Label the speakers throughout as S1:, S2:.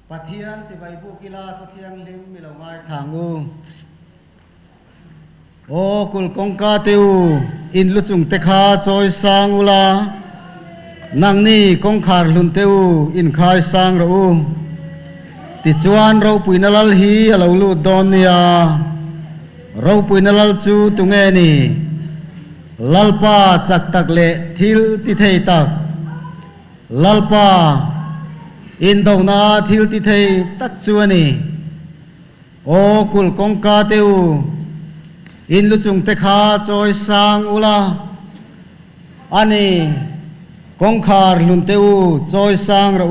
S1: Pathian si bai bu kila to thiang lim mi lo ngai thangu o kul kongka teu in lu chung te kha choi sang ula nang ni kong khar lun teu in khai sang ro ti chuan ro puinalal hi alo lu don nia ro puinalal chu tunge ni lalpa chak tak le thil ti thei tak lalpa in đâu na thil ti thei tak chuani o kul kongka teu in lu chung te kha choi sang ula ani kong khar lun teu choi sang ro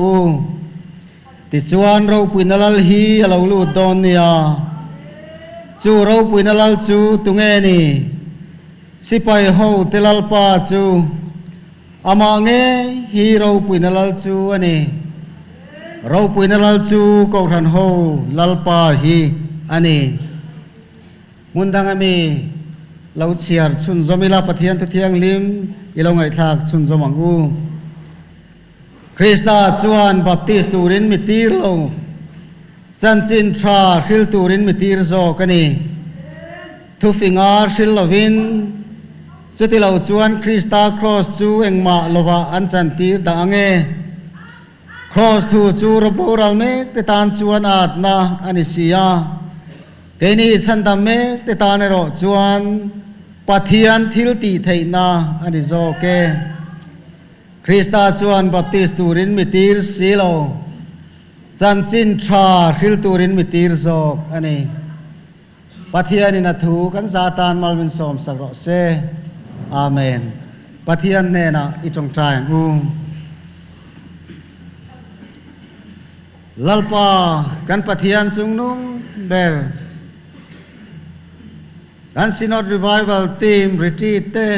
S1: ti chuan ro puinalal hi alo lu don nia chu ro puinalal chu tunge ni sipai ho telal pa chu ama nge hi ro puinalal chu ani ro puinalal chu ko ran ho lalpa hi ani mundang ami lo chiar chun zomila pathian tu thiang lim ilongai thak chun zomangu Krista chuan baptist turin mitir lo chan chin tha khil turin mitir zo kani thu fingar shil lovin chuti lo chuan Krista cross chu engma lova an chan tir da ange cross thu chu roboral me te tan chuan at na ani sia keni chandam me te tan ro chuan pathian thil ti theina ani zo ke Krista chuan baptist turin mitir silo sanchin tha khil turin mitir zo ani pathian in athu kan satan malmin som sakro se amen pathian ne na itong trai u lalpa kan pathian sungnung bel kan synod revival team retreat te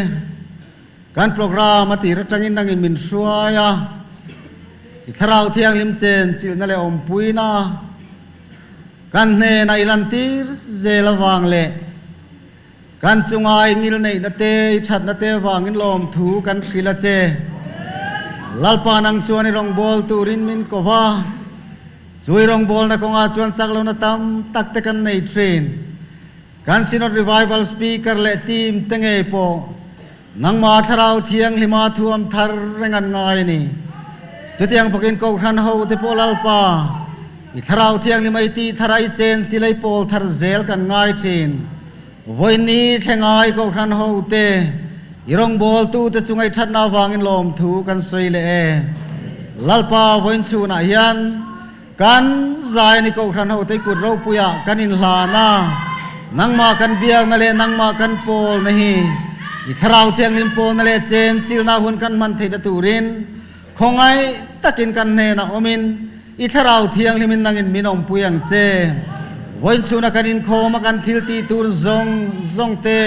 S1: kan program ati ratangin nangin min suaya itharau thiang lim chen sil na le om puina kan ne na ilantir zelawang le kan chungai ngil nei na te that na te wangin lom thu kan khila che lalpa nang chuani rong bol turin min kova chui rong bol na konga chuan chaklo na tam tak te kan nei train kan synod revival speaker le team tenge po nang ma tharau thiang lima thuam thar rengan ngai ni chutiang pokin ko khan ho te polal pa I tharau thiang limai ti tharai chen chilai pol thar zel kan ngai thin voini thengai ko khan ho te irong bol tu te chungai that na wangin lom thu kan sei le e lalpa voin chu na hian kan zai ni ko khan ho te kut ro puya kan in hla na nangma kan biang na le nangma kan pol na hi I tharau thiang lim pol na le chen chil na hun kan man thei da turin khongai takin kan ne na omin I tharau thiang limin nangin minom puyang che voin chu na kan in khoma kan thil ti tur zong te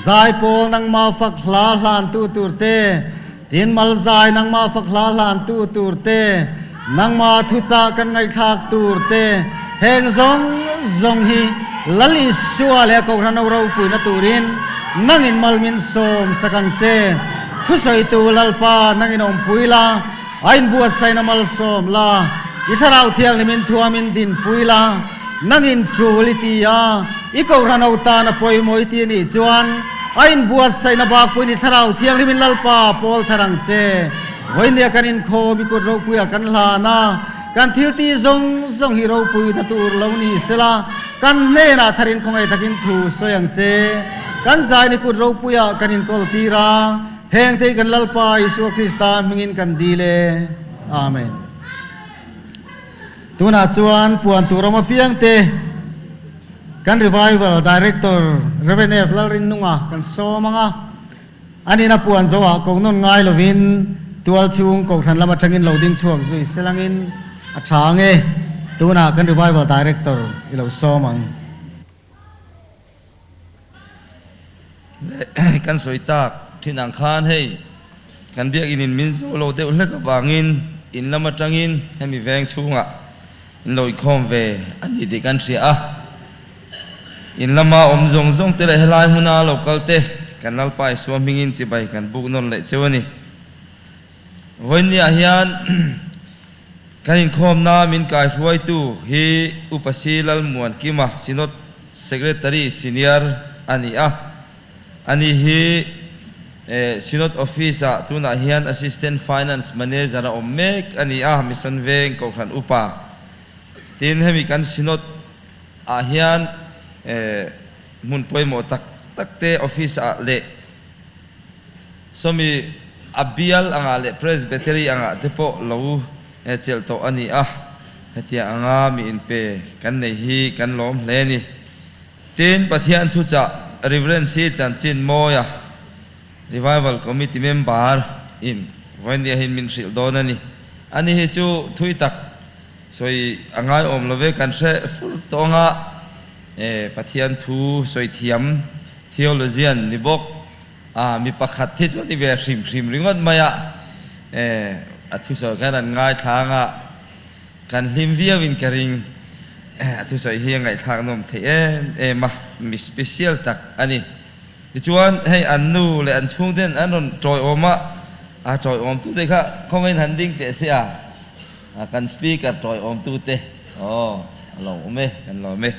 S1: zai pol nang ma fak hla hlan tu tur te tin mal zai nang ma fak hla hlan tu tur te nang ma thu cha kan ngai thak tur te heng zong hi lali suwa le ko ran ro pu na turin nangin malmin som sakang che thu soi tu lalpa nangin om puila ain buat sai na mal som la I tharau thiang limin thuamin din puila nangin truliti ya iko ran auta na poi moi ti ni chuan ain buat sai na bak pui ni tharau thiang limin lalpa pol tharang che hoinia kanin kho mi ko ro puya kan la na kan thil ti zong hi ro pui na tur lo ni sela kan ne na tharin khongai takin thu soyang che kan zai ni ku ro puya kanin kol ti ra heng te kan lalpa Isu Krista mingin kan dile amen tuna chuan puan turoma piang te kan revival director Reverend F Lalrin nunga kan so manga ani na puan zowa kong non ngai lovin tual chung ko than lama thangin loading chuak zui selangin athange tuna kan revival director ilo so mang
S2: kan soitak thinang khan hei kan biak inin min zo lo de ul ka wangin in lama tangin hemi veng chunga in loi khom ve ani de kan ria a in lama om zong te le helai huna local te kan lalpai swamingin chi bai kan buk non le chewani voinia hian kan in khom na min kai ruai tu hi upasilal muan kima sinot secretary senior ani ani hi sinot office tuna hian assistant finance manager omek ani mission veng ko khan upa tin hemi kan sinot hian mun poimo takte office le somi abial anga le presbytery anga tepo lo chel to ani hetia anga mi in pe kan nei hi kan lom hle ni tin pathian thu cha reverend si chan chin moya revival committee member in voin dia hin min sil don ani hi chu thui tak soi angai om love kan se ful tonga pathian thu soi thiam theologian ni bok mi pakhat thi chu ni ve sim ringot maya athu so kan ngai thanga kan lim via win karing athu so hi ngai thang nom the ma mi special tak ani chuan hei annu le an chung den anon troi oma troi om tu te kha comment handing te se kan speaker troi om tu te lo me kan lo me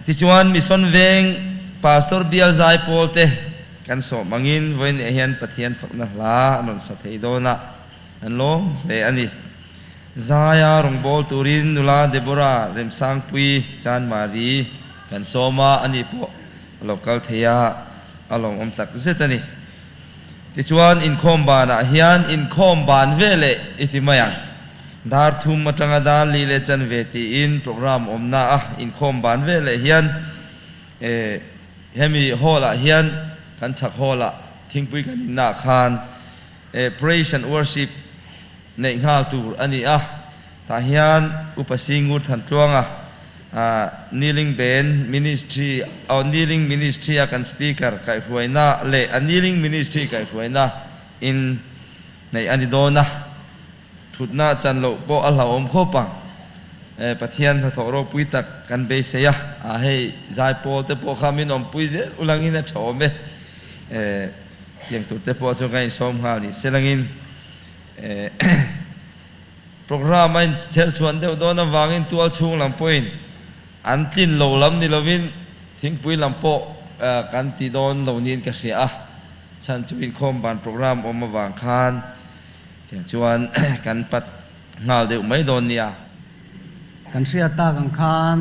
S2: ti chuan mission veng pastor bial zai pol te kan so mangin voin hian pathian fakna hla anon sa thei dona an long le ani Zaya rongbol turin nula Deborah remsang pui chan mari kan soma ani po local thea along om tak zetani tichuan in khom bana hian in khom ban vele itimayang dar thum matanga da lile chan veti in program omna in khom ban vele hian hemi hola hian kan chak hola thingpui kan na khan praise and worship nei ngal tur ani ta hian upasingur than tuanga kneeling band ministry kneeling ministry akan speaker kai huaina le kneeling ministry kai huaina in nei ani dona thutna chan lo po ala om khopang pathian tha thoro puitak kan be seya hei zai po te po khamin om puize ulangin a thome yang tu te po chu kai som ha ni selangin program ein chel chuan deuh dona wangin tual chung lam point an tin lo lam ni lovin thingpui lam po kan ti don lo nin ka sia chan chuin khom ban program om wang khan tiang chuan kan pat ngal deuh mai don nia
S1: kan sia ta kan khan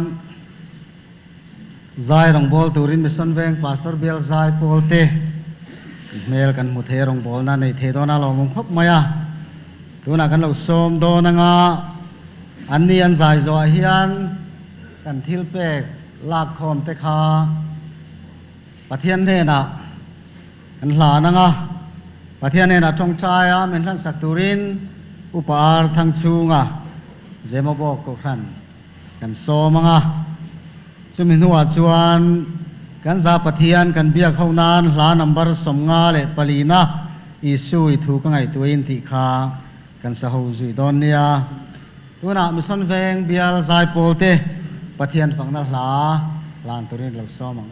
S1: zai rong bol turin mission veng pastor bial zai polte mel kan mu the rong bol na nei the dona lo mong khop maya tuna kan lo som do na nga anni an zai zo hian kan thil pek lak khom te kha pathian the na kan hla na nga pathian ne na tong chaya men hlan sak turin upar thang chunga zema bok ko khan kan som nga chumi nuwa chuan kan za pathian kan biak honan hla number som nga le palina isui thu ka ngai tuin ti kha kan sa ho zui don nia tuna mission veng bial zai polte pathian fangna hla lan turin lo somang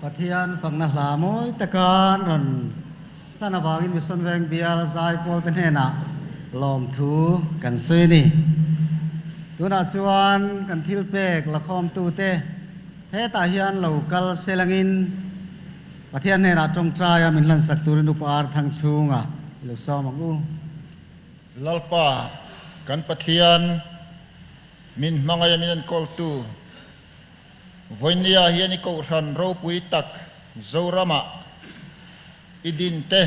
S1: Pathian phang na hla moi takan ron tana wangin mission veng bial zai pol ten hena lom thu kan sui ni tuna chuan kan thil pek la khom tu te he ta hian local selangin Pathian hena tong traya min lan sak turin upar thang chunga lo so mang u
S3: lalpa kan Pathian min mangaya min kol tu voinia hian ko ran ro pui tak zorama idin te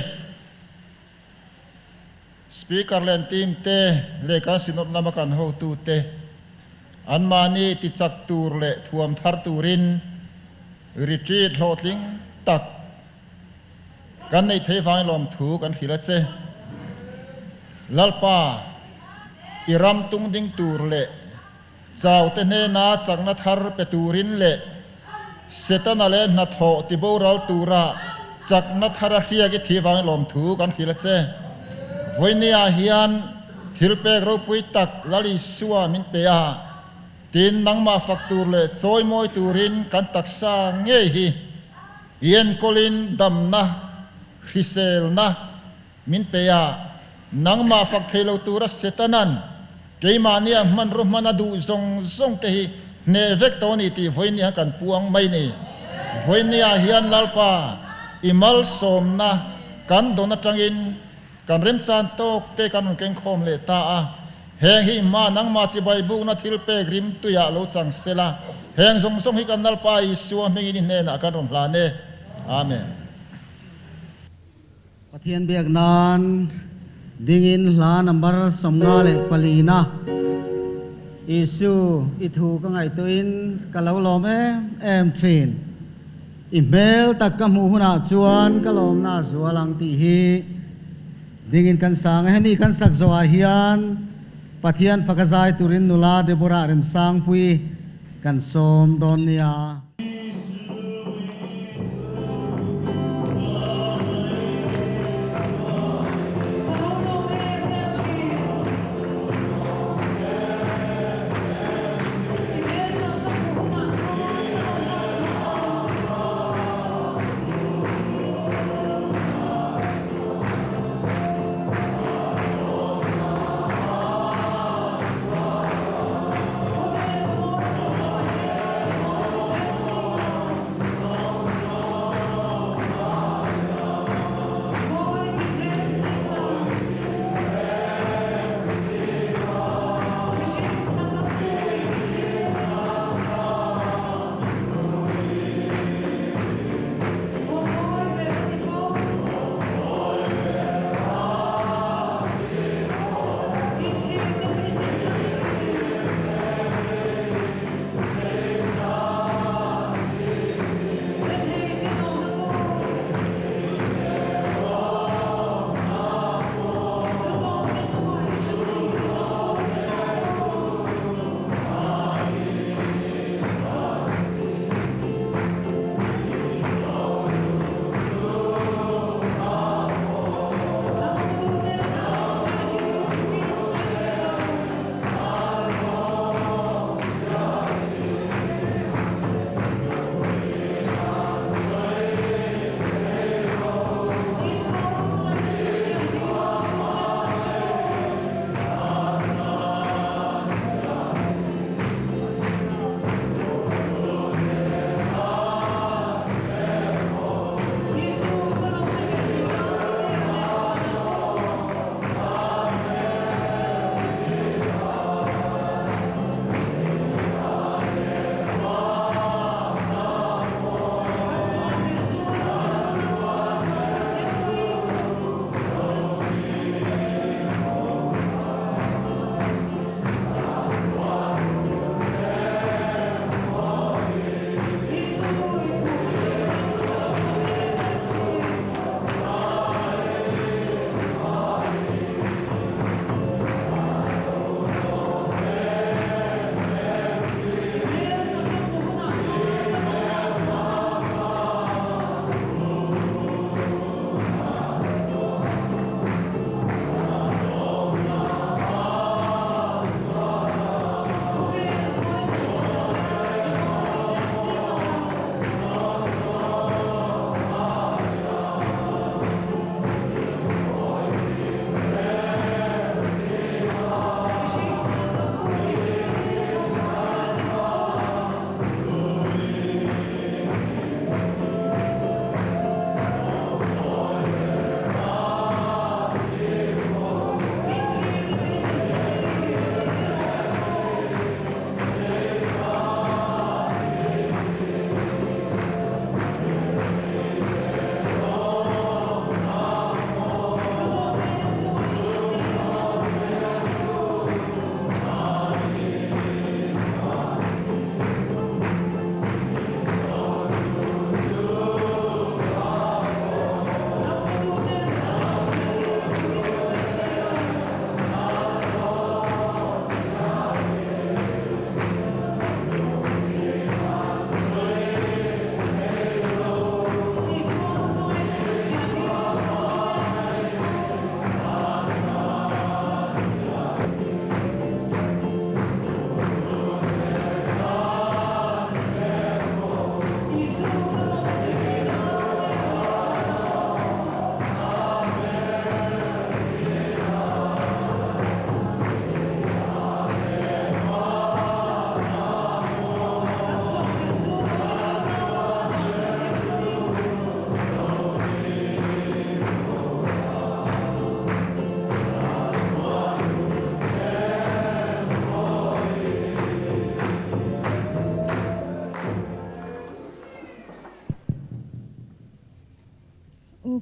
S3: speaker len team te le ka sinot namakan ho tu te anmani ti chak tur le thuam thar turin retreat hotling tak kan nei the vai lom thu kan khila che lalpa iram tung ding tur le chau te ne na changna thar pe turin le setana le na tho ti boral tura chakna thara hria ki thiwang lom thu kan khila che voinia hian thilpek ro pui tak lali suwa min pe a tin nangma faktur le choi moi turin kan taksa nge hi yen kolin damna hisel na min pe a nangma fak thelo tura setanan keimania man ro manadu zong zong te hi ne vek to ni ti voinia kan puang mai ni voinia hian lalpa imal somna kan dona tangin kan rem chan tok te kan keng khom le ta a heng hi ma nang ma chi bai bu na thil pe grim tu ya lo chang sela heng zong zong hi kan lalpa i suwa mengi ni ne na kan rom hla ne amen
S1: Pathian biak nan dingin hla number somnga le palina isu ithu ka ngai tuin kalau lom em thin email tak ka mu huna chuan ka lom na zualang ti hi dingin kan sang hemi kan sak zo a hian Pathian fakazai turin nula debora rem sang pui kan som don nia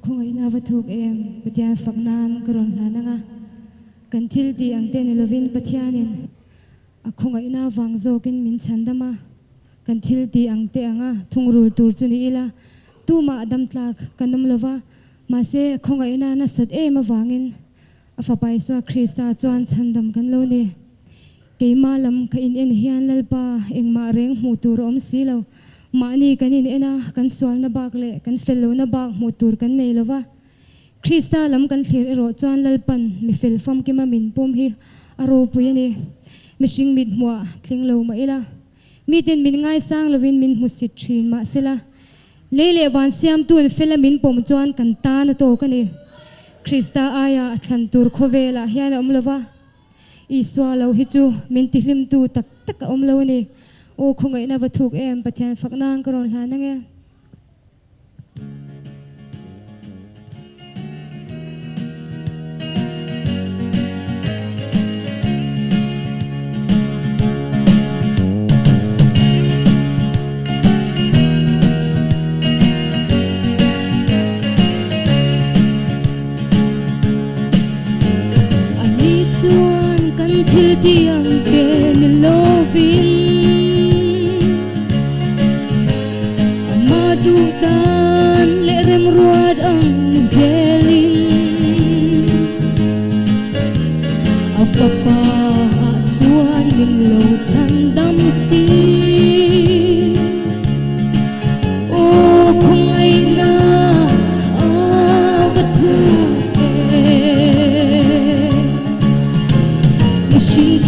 S4: không ai nào thuộc em Patian phật nan karon lana nga kan thil ti ang ten lovin pathianin không ai nào vang zokin min chandama kan thil ti ang te anga thungrul tur chuni ila tu ma adam tlak kanam lova ma se không ai na sat em awangin afapai so krista chuan chandam kan lo ni keima lam ka in en hian lalpa engma reng mu tur om silo mani kanin ena kan swal na bak le kan fello na bak mu tur kan nei lova krista lam kan thlir ero chuan lalpan mi fel fam ki ma min pom hi aro puyani mishing mit muwa thlinglo ma ila mi tin min ngai sang lovin min musit thin ma sela lele wan siam tun felamin pom chuan kan ta na to kani krista aya thlan tur khovela hian omlova iswa lo hi chu min ti hlim tu tak tak omlo ni o khongai na va thuk em pathian faknang karon hla na nge thil ti ang ke ni lovin amadu dan le rem ruat ang zelin afapa chuan min lo chandam si o khongai na avatu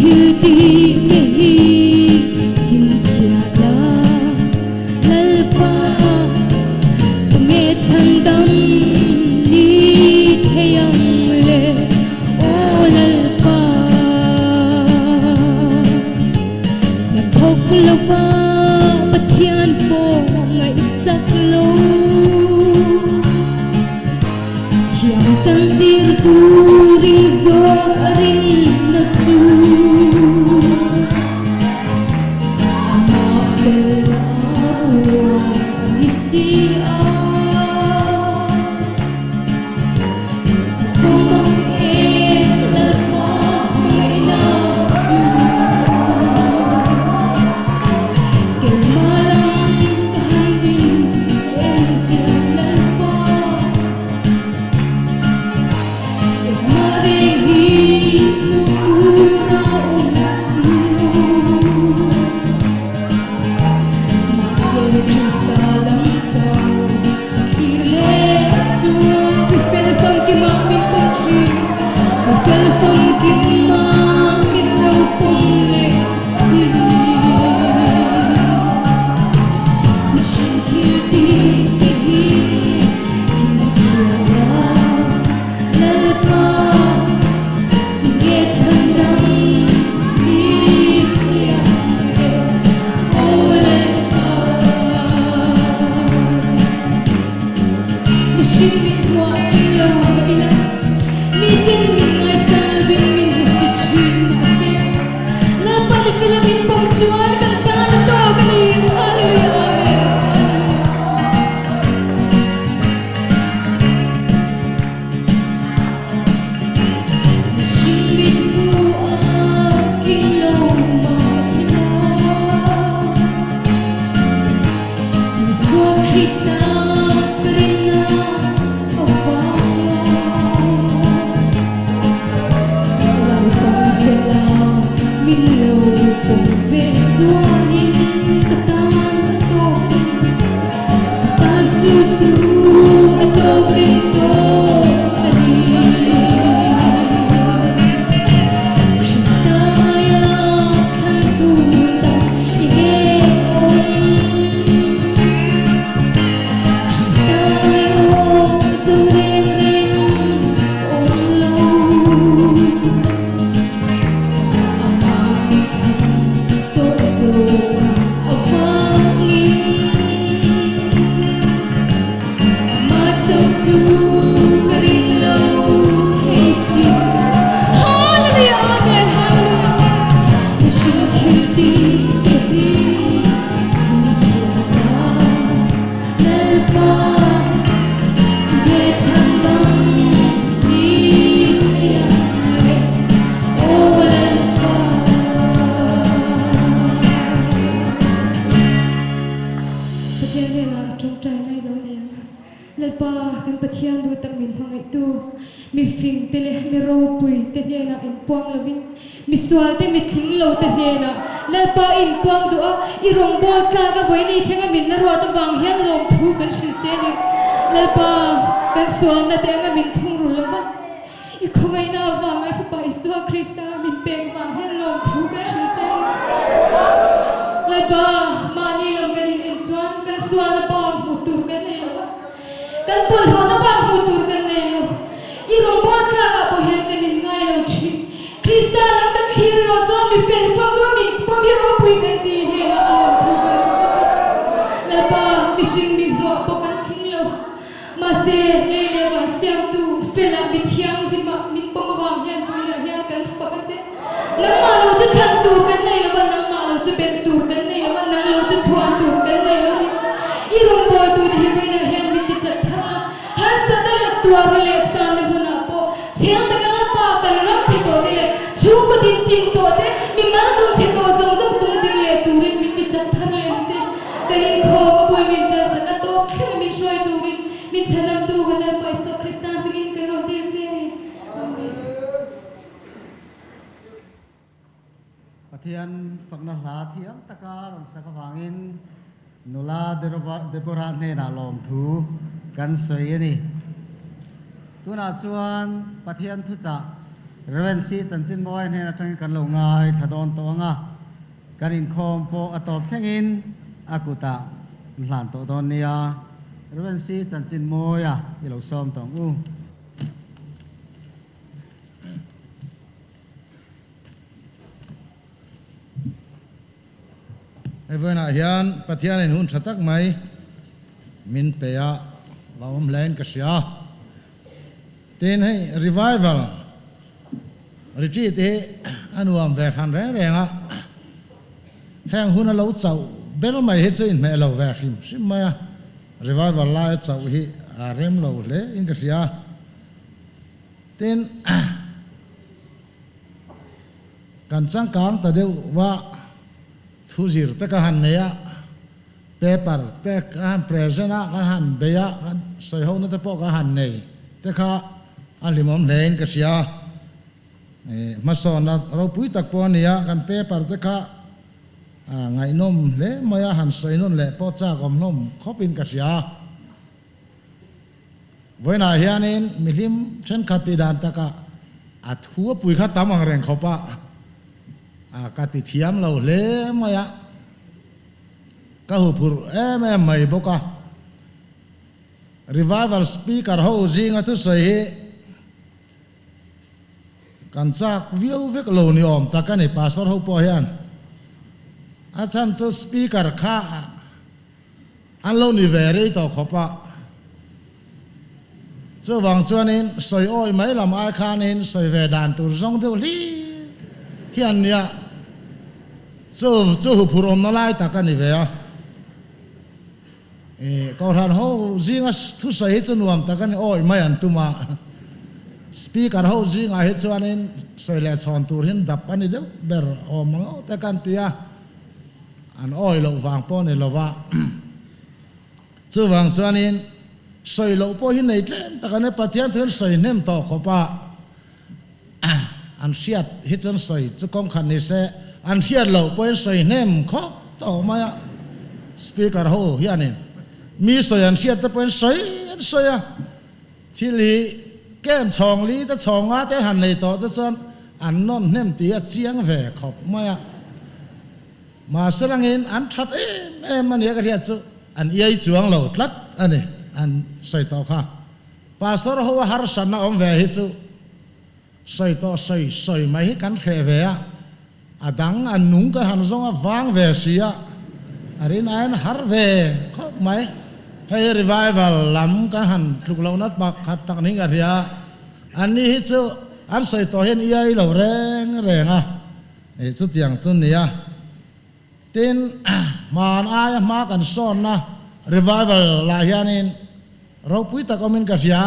S4: thil ti me hi chin chia la lalpa nge chandam ni theyang le o lalpa na phok lova pathian po ngai sak lo chiang chan tir tu ring zo ring na chu to pathian ne na trong trai ngai lo ne lalpa kan pathian du tak min mangai tu mi fing tele mi ro pui te ne na in puang lovin mi swal te mi thing lo te ne na lalpa in puang du a I rong bol ka ga voi ni khenga min na ro ta wang hian lom thu kan shin che ni lalpa kan swal na te nga min thung ru lawa I khongai na wang ai fa pa Iswa Krista min pek wang hian lom thu kan shin che ni lalpa mani lam kan in chuan kan swal na pa mu tur kan nei lawa kan pol ho na ba mu tur kan nei lo I rong bol ka ga bo hian kan in ngai lo thi Krista lam ta khir ro chon mi fel fam do mi pom hi ro pui kan ti he na alam thu kan shin che lalpa mi shin mi mo bo kan thing lo ma se le le wa siam tu fela mi thiang hi ma min pom ma wang hian voi na hian kan fa ka che nang ma lo chu khan tur kan nei lo nang ma lo chu ben tur kan nei lo nang lo chu chuan tur kan nei lo ni I rong bo tu hi voi na hian mi ti chat thara har sa ta le tuar le san na buna po chel ta kan pa kan ram che to de le chu ko tin chim to de mi mal dum che to zong zong tum ding le turin mi ti chat thar le che kanin kho ma bol min ta sa ka to khen min shoi turin min chanam tu gan pa Iswa Krista begin kan ro til che ni amen
S1: pathian fakna hla thiam taka ron saka wangin nula debora ne na lom thu kan soi ni tuna chuan pathian thu cha reven si chanchin boy ne na tang kan lo ngai thadon to nga kan in khom po atop thengin akuta hlan to don nia reven si chanchin moya I lo som tong u
S5: Even hian pathian in hun thatak mai min peya lawm len ka sia ten hai revival retreat he anuam ve han re renga hang hun lo chau bel mai he chu in me lo ve sim maya revival la chau hi a rem lo le in ka sia ten kan chang kang ta deu wa thu zir ta ka han neya paper te ka han present a ka han beya kan soi ho na ta po ka han nei te kha alimom len ka sia ma so na ro pui tak po nia kan paper te kha ngai nom le maya han soi non le po cha gom nom khopin ka sia voina hianin milim chen khati dan ta ka a thu pui kha tamang reng khopa ka ti thiam lo le maya ka hu phur em mai boka revival speaker ho zinga thu sei he kan chak viu vek lo ni om ta ka ni pastor ho po hian a chan chu speaker kha an lo ni ve re to khopa chu wang chuanin soi oi mai lam ai khanin soi ve dan tur zong deu li hian nia chu phurom na lai ta ka ni ve a ko ran ho zinga thu sai chu nuam ta ka ni oi mai an tuma speaker ho zinga he chuanin soi le chon tur hin dap ani deu ber om mango ta kan tia an oi lo wang po ni lova chu wang chuanin soi lo po hin nei tlem ta ka ne pathian thun soi nem to khopa an siat hi chan soi chu kong khan ni se an siat lo po soi nem kho to ma speaker ho hianin mi soi an siat ta po soi a thili kem chong li ta chong a te han nei to ta chon an non nem ti a chiang ve khop ma ma salangin an that em man ya ka ria chu an yai chuang lo tlat ani an soi to kha pastor ho har san na om ve hi chu soi to soi mai kan khe ve a adang an nung ka han zong a wang ve sia arin an har ve khop mai hey revival lam kan han thuk lo nat bak khat tak ning a ria an ni hi chu an soi to hen yai lo reng a chu tiang chun nia tin man ai ma kan son na revival la hianin ro pui ta komin ka sia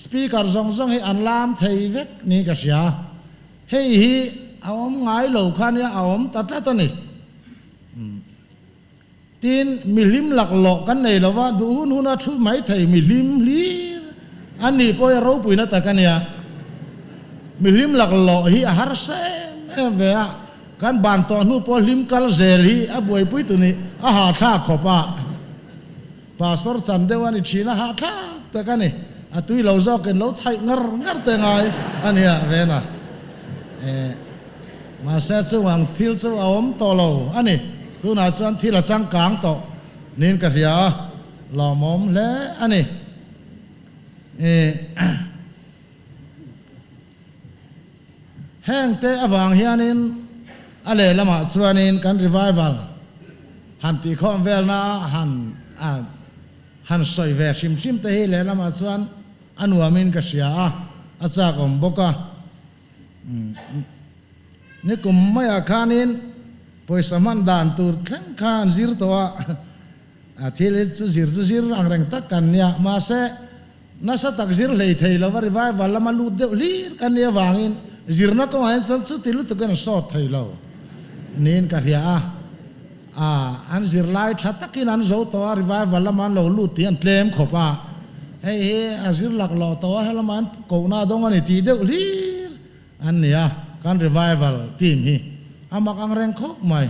S5: speaker zong hi an lam thei vek ni ka sia hei hi awom ngai lo khan ya awom ta ta ni tin mi lim lak lo kan nei lawa du hun huna thu mai thei mi lim li ani po ro pui na ta kan ya mi lim lak lo hi har se ve a kan ban to nu po lim kal zel hi a boi pui tu ni a ha tha khopa pastor chan dewani china ha tha ta kan ni a tui lo zo ken lo chai ngar te ngai ani ya ve na mà sẽ chú hoàng thiếu chú ốm to lâu anh ấy tu nào chú anh thi là trang cáng to nên cái gì à lò mồm lẽ anh ấy hang te vàng hiền nên anh ấy làm chú anh ấy can revival hàn tì con về na hàn soi về sim te hi lẽ làm chú anh uống mình cái gì à anh chắc ông bốc àนี่กุมไม่อาคานินพอยสมันดานตูทั้งคานซิรตัวที่เลสซิรอังเรงตักกันเนี่ยมาเสน่าสตักซิรเลยเทลาวาริวายวัลละมาลูดเดลีกันเนี่ยวางินซิรนักก็เห็นสันสุดที่ลุตกันสอดเทลาวนี่กันเรียอันซิรไลชัดตักินอันโจตัวริวายวัลละมันเราลูดที่อันเตลมขบเฮ้อันซิรหลักหล่อตัวให้ละมันกูน่าดงอันนี้ที่เดลีอันเนี่ยkan revival team hi amak ang reng khok mai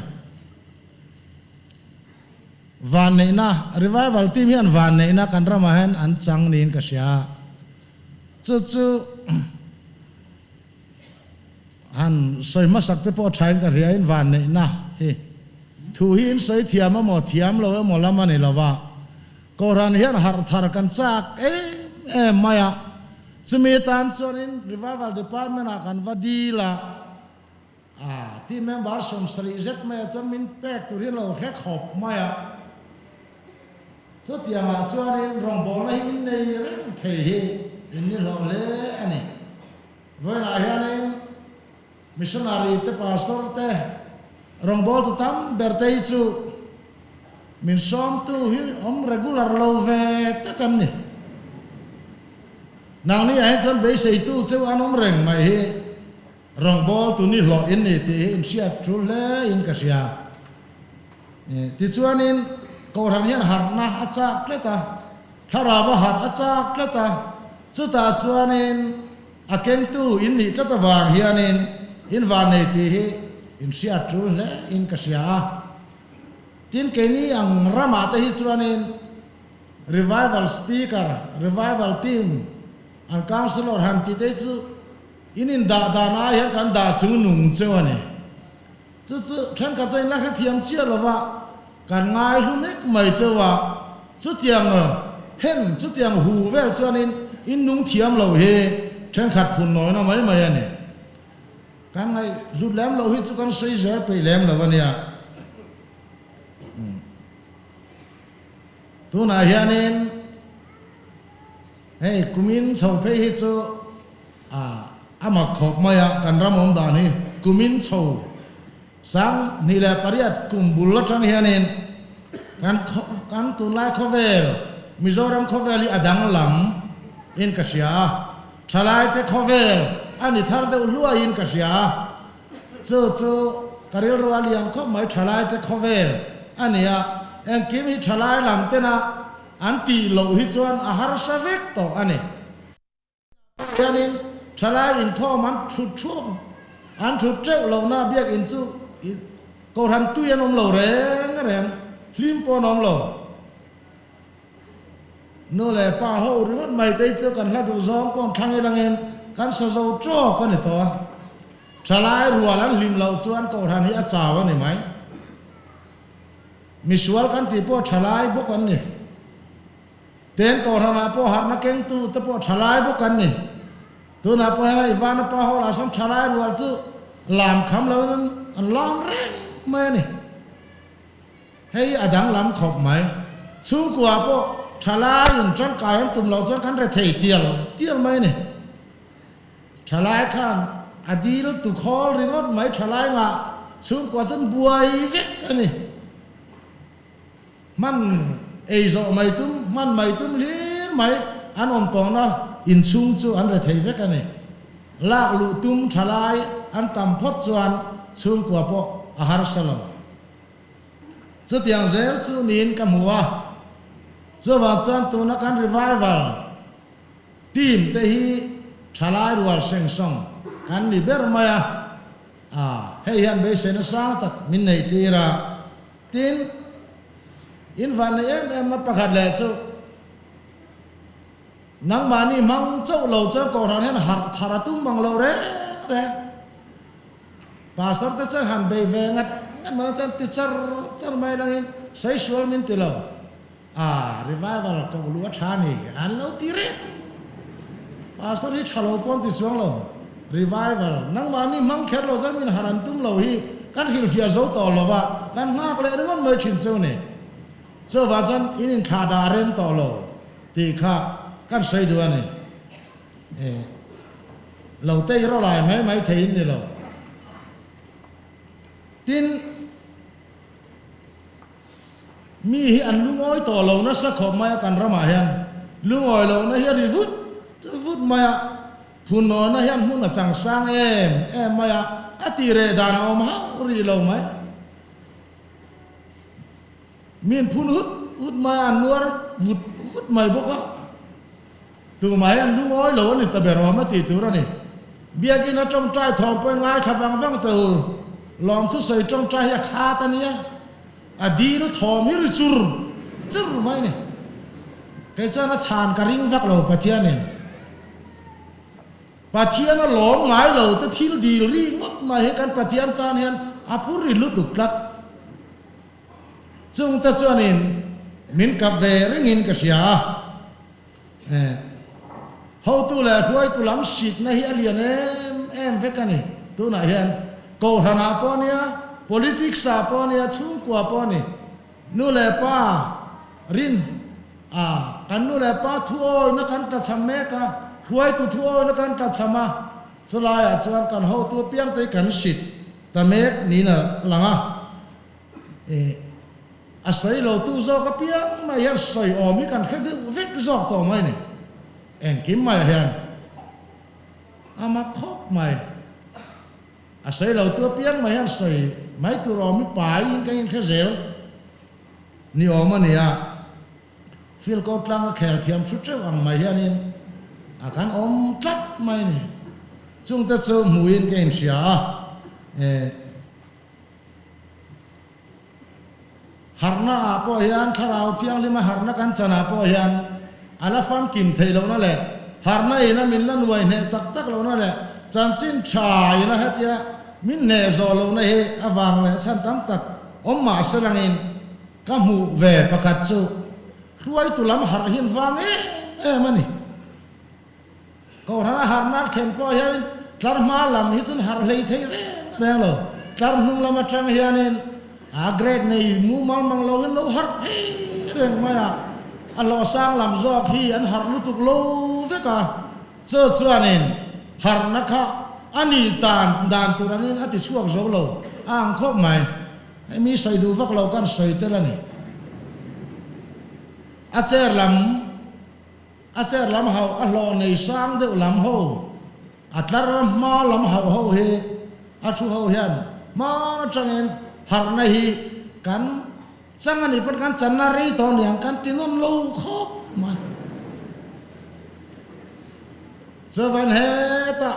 S5: van nei na revival team hi an van nei na kan ramahan an chang nin ka sia chu an soi ma sak te po thain ka ria in van nei na hi thu hi in soi thiam mo thiam lo mo lama nei lawa koran hian har thar kan chak maya Semitan sorin revival department akan vadila team member som sri zet me chon min pek tu ri lo rek hop maya so tiang a sorin rong bol na in nei reng thei hi in ni lo le ani voi na hianin missionary te pastor te rong bol tu tam bertei chu min som tu hi regular lo ve ta kan ni nàng ni ai chân bấy xây tu châu anh ông rèn mày hi rong bol tu ni lo in ni ti in sia tru le in ka sia ti chuan in ko ran hian har na acha kleta thara ba har acha kleta chu ta chuan in a ken tu in ni ta wang hian in van nei ti hi in sia tru le in ka sia tin ke ni ang rama ta hi chuan in revival speaker revival team an counselor han ti te chu inin da na hian kan da chu nung chu ani chu than ka chai na kha thiam chia lawa kan ngai lu nek mai chu wa chu tiang hen chu tiang hu vel chu anin in nung thiam lo he than khat phun noi na mai mai ani kan ngai lu lem lo hi chu kan sei zer pe lem lawa nia tu na hianin hey kumin chau pe hi chu ama khop maya kan ram om da ni kumin chau sang ni la pariat kumbul la tang hianin kan tu lai khovel mizoram khoveli adang lam in kasia thalai te khovel ani thar de lua in kasia chu karil rawalian kho mai thalai te khovel ania en kimi thalai lam te na anti lo hi chuan a har savek to ani yanin thalai in kho man thu an thu treu lo na biak in chu ko ran tu yan om lo reng hlim po nom lo no le pa ho rut mai te chu kan la du zong kon thang e lang en kan sa zo cho kan ni to thalai rual an lim lo chuan ko ran hi a chaw ani mai misual kan ti po thalai bo kan ni ten ko rana po har na keng tu te po thalai bo kan ni tu na po na ivan pa ho la sam thalai rual chu lam kham lo nan an long reng me ni hei adang lam khop mai chung kwa po thalai in chang kai an tum lo chuan kan re thei tial mai ni thalai khan adil tu khol ringot mai thalai nga chung kwa san buai vek ani man ei zo mai tum man mai tum lir mai an om tong na in chung chu an re thei vek ani lak lu tum thalai an tam phot chuan chung kwa po a har salom chu tiang zel chu nin ka mua chu wa chuan tu na kan revival team te hi thalai rual seng song kan ni ber maya hei han be sen sang tak min nei tira tin in van em na pakhat le chu nang mani mang chau lo cha ko ran hen har tharatum mang lo re pastor te chan han be ve ngat ma tan teacher char mai lang sexual min tilo revival ko lu thani an lo tire pastor hi chalo pon ti chuang lo revival nang mani mang kher lo za min haran tum lo hi kan hil fia zo to lo wa kan ma ko le ngon mai chin chu ne so wa san in tha da rem to lo ti kha kan sei du ani lo te ro lai mai thei ni lo tin mi hi an lungoi to lo na sa khom mai kan rama hian lungoi lo na hi vut maya phun no na hian hun na chang sang em maya ati re dan om ha ri lo mai min phun hut mai an nuar vut mai boka tu mai an lungoi lo ni ta bero ma ti tu ra ni bia ki na trong trai thom pen ngai thavang vang tu lom thu sei trong trai ya kha ta nia adil thom hi ri chur mai ni ke cha na chan ka ring vak lo pathian ni pathian na lom ngai lo ta thil dil ri ngot mai he kan pathian tan hian apur ri lu tuk lat chung ta chuanin min kap ve ringin ka sia hau tu la khuai tu lam sik na hi alian em ve ka ni tu na hian ko thana ponia politics sa ponia chung kwa poni nu le pa rin kan nu le pa thuoi na kan ta chamme ka khuai tu thuoi na kan ta chama chulaya chuan kan hau tu piang te kan sit ta mek ni na langa asai lo tu zo ka piang ma ya soi omi kan khadu vek zo to mai ni en kim mai hian ama khop mai asai lo tu piang mai han soi mai tu ro mi pai in ka in khazel ni oma ni ya fil ko tlang khel thiam su tre ang mai hian in akan om tlat mai ni chung ta chu muin ke in sia harna apo hian tharau thiang lima harna kan chana po hian ala fam kim thei lo na le harna ina min la nuai ne tak lo na le chan chin thai na hatia min ne zo lo na he awang le chan tam tak om ma salangin ka mu ve pakhat chu ruai tu lam har hin wang mani ko rana harna khen po hian tlar ma lam hi chun har lei thei re lo tlar nung lam atang hianin grade này mu mang lo hin lo har reng maya alo sang lam zok hi an har lu tuk lo ve ka chuanin har na kha ani dan turangin ati suak zo lo ang khop mai mi sai du vak lo kan sai te la ni acher lam hau alo nei sang de lam ho atlar ma lam hau he achu ho hian ma changin har na hi kan changani pan kan channa rei to niang kan tinon lo khop ma chawan he ta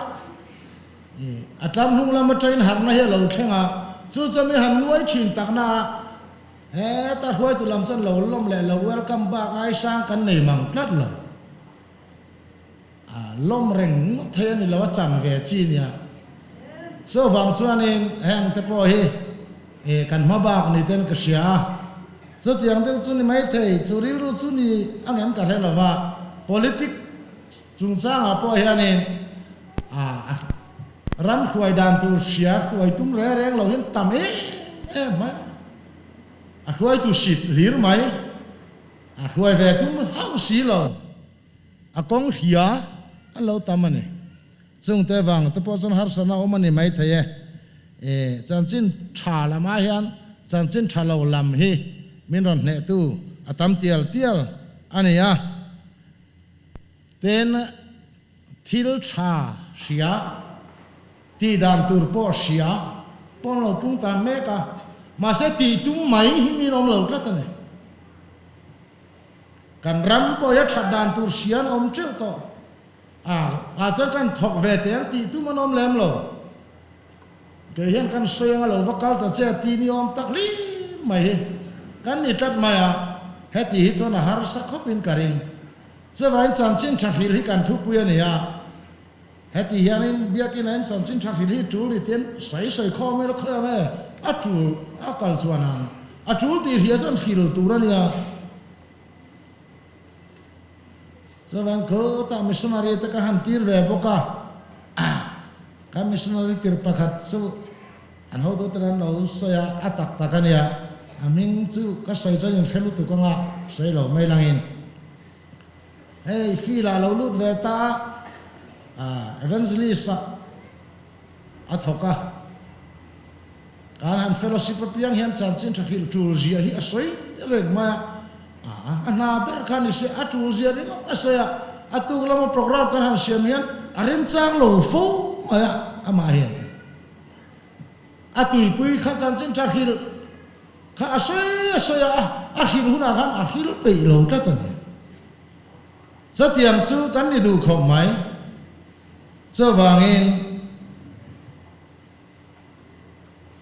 S5: atlam hung lam train har na he lo thenga chu chami han nuai thin tak na he ta huai tu lam chan lo lom le lo welcome back ai sang kan nei mang tlat lo lom reng the ni lo chan ve chi nia so wang chuanin heng te po hi kan ma bak ni ten ka sia so tiang te chu ni mai thei chu ri ru chu ni angem ka hela wa politic chung sang a po hianin ram khoi dan tu sia khoi tum re reng lo hin tam mai khoi tu sit lir mai khoi ve tum hau si lo kong hia lo tam ani chung te wang te po chon har sana omani mai thei chan chin tha lama hian chan chin tha lo lam hi min ron ne tu atam tial ania ten thil tha sia ti dan tur po sia pon lo pung ta me ka mà sẽ tì tung máy hi mi nom lo tlat ne kan ram po ya that dan tur sian om treo to cho kan thok về tiếng tì tung mà nom lem lo cái hiện kan soyang lo vakal ta che ti ni om tak li mai kan ni tat mai he ti hi chona har sak khop in karing che vain chan chin thak hil hi kan thu puya ne ya he ti hianin biakin an chan chin thak hil hi tul li ten sai kho me lo khya me atul akal chuanan atul ti hi zon hil turan ya che vain ko ta missionary ta kan tir ve boka kan missionary tir pakhat su an ho to tran lo soya atak takan ya aming chu ka sai chan khelu tu ka nga sai lo mai langin hey fi la lo lut ve ta evangelist athoka kan han fellowship piang hian chan chin thil tul zia hi asoi ren ma ana ber kan ni se atul zia ri ma soya atung lama program kan han siam hian arim chang lo fo ma ama hian atui pui kha chan chin thil kha asoi ahil huna kan ahil pe lo ta tan satiang chu kan ni du khom mai cho wangin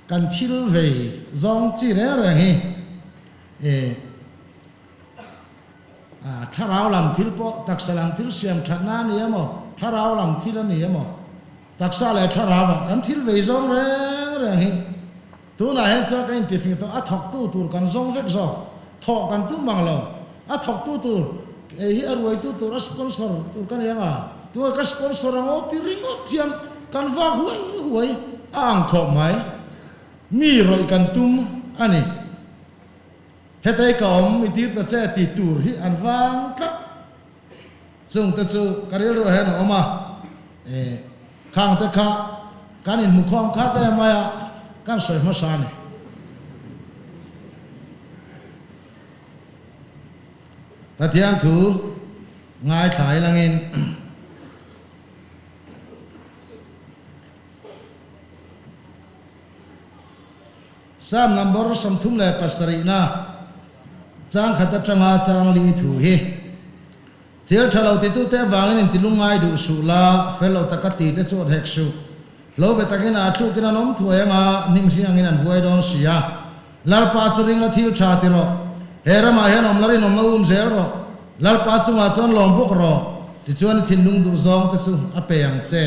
S5: kan thil ve zong chi re re hi tharau lam thil po taksalang thil siam thana ni amo tharau lam thil ni amo taksa le tharawa kan thil ve zong re re hi tu na hen so kan ti fi to a thok tu tur kan zong vek zo tho kan tu mang lo a thok tu tur hi arwai tu tur sponsor tur kan yang tu ka sponsor ngo ti ringot tian kan va huai ang kho mai mi roi kan tum ani hetai ka om mi tir ta che ti tur hi an wang kat chung ta chu karil ro hen oma khang ta kha kan in mu khom kha ta ma kan soi ma sa ne ta tiang thu ngai thai langin sam number sam thum le pasari na chang khata changa chang li thu hi tir thalo ti tu te wangin in tilungai du su la fellow takati te chot hek su lo be takina thu kina nom thuaya nga nim siang in an vuai don sia lar pa suring la thil tha ti ro hera ma hen om lari nom na zel ro lar pa chu ma chon lom buk ro ti chuan thin lung du zong te chu a pe ang che